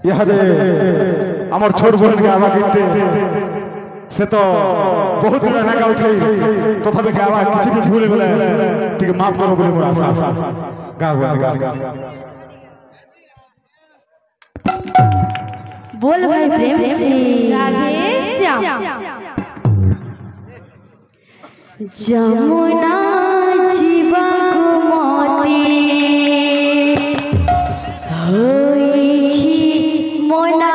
इहादे आमर छोट बहन गावा गीते से तो बहुत दिन ना गाउ थई तथापि गावा किछि भी भूल गेले ठीक माफ करो बोले मोर आशा गा बोल भाई प्रेम से राधे श्याम। जमुना जीवको मते होइछि मोना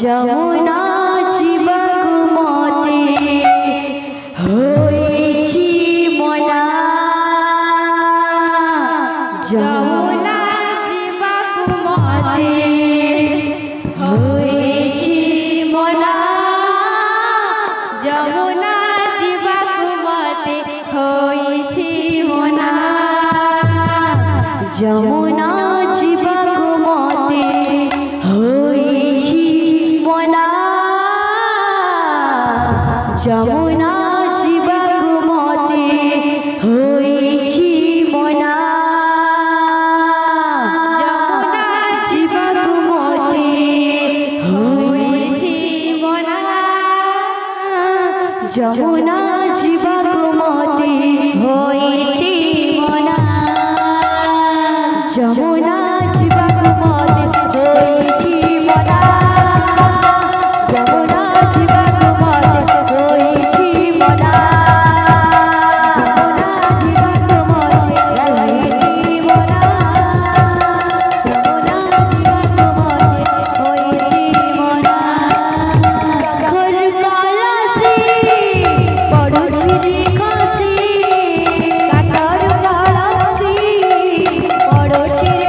जमुना जीवको मते होइछि मोना जमुना जीवको मते होइछि मोना जमुना जीवको मते होइछि मोना जमुना जीवको मते होइछि मोना जमुना जीवको मते होइछि मोना जमुना जीवको मते होइछि मोना जमुना जीवको मते होइछि मोना जमुना जीवको मते होइछि मोना जमुना जीवको मते होइछि मोना जमुना जीवको मते होइछि मोना जमुना जीवको मते होइछि मोना घर कलसी पडुछि रे खसी काकर कलसी पडुछि रे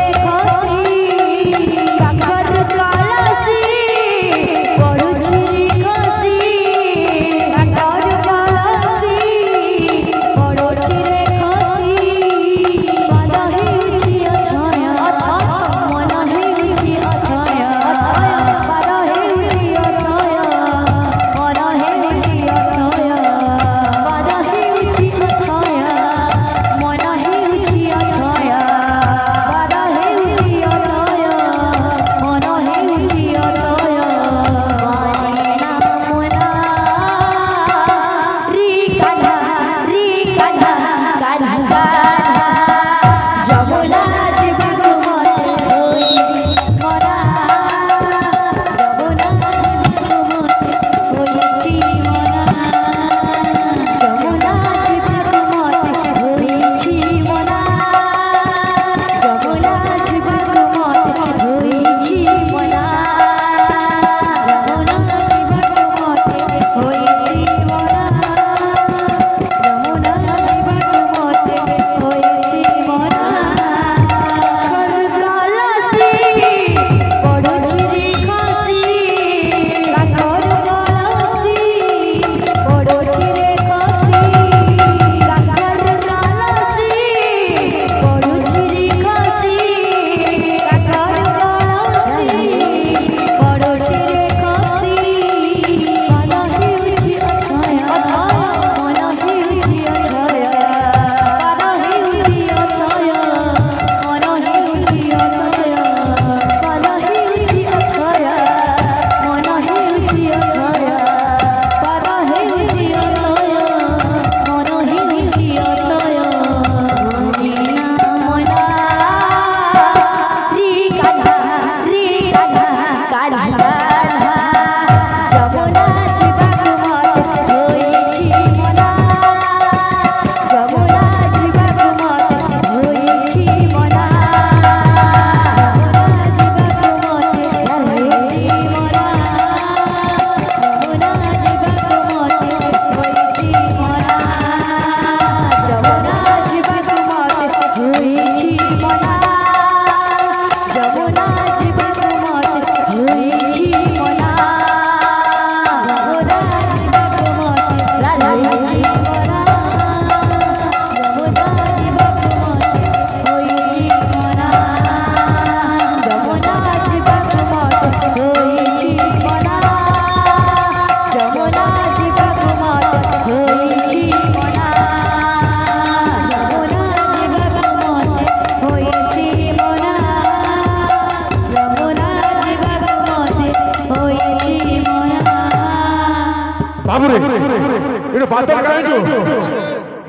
इनो बातों का जो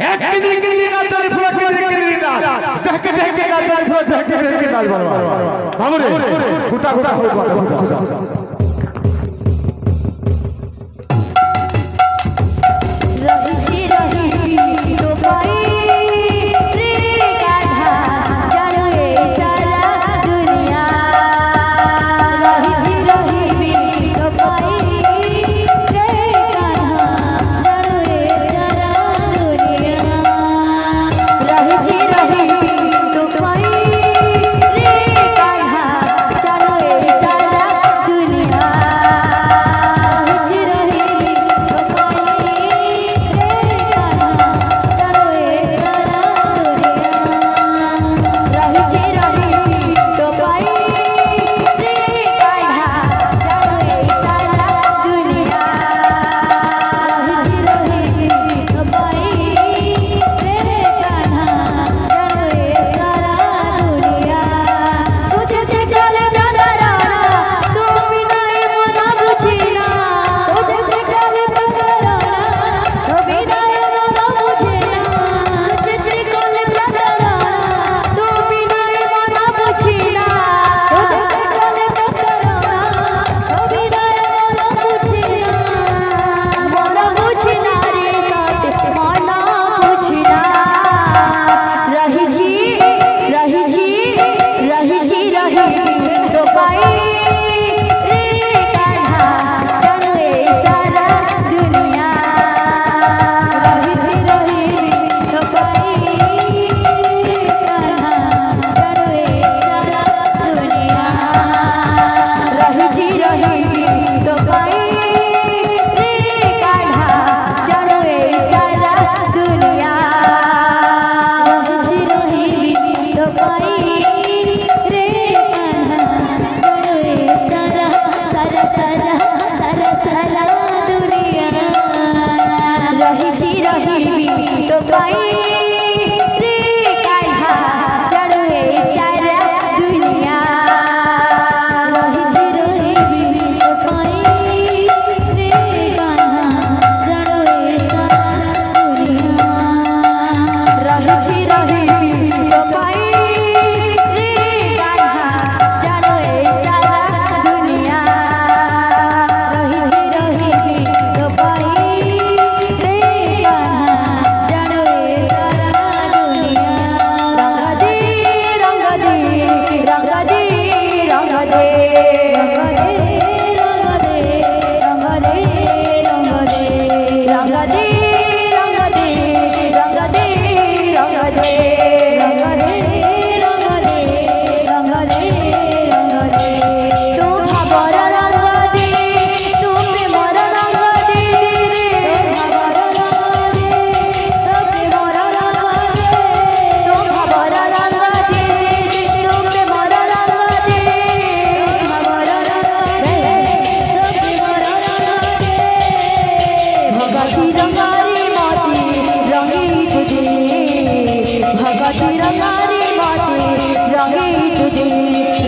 एक किदरी ना तारी फुला किदरी ना ढके ना तारी फुला ढके ना बाबू रे गुटा गुटा हो रही तो भाई रे कान्हा जानो ये सारा दुनिया रही तो भाई रे कान्हा जानो ये सारा दुनिया रही तो भाई रे कान्हा जानो ये सारा दुनिया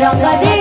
Rangade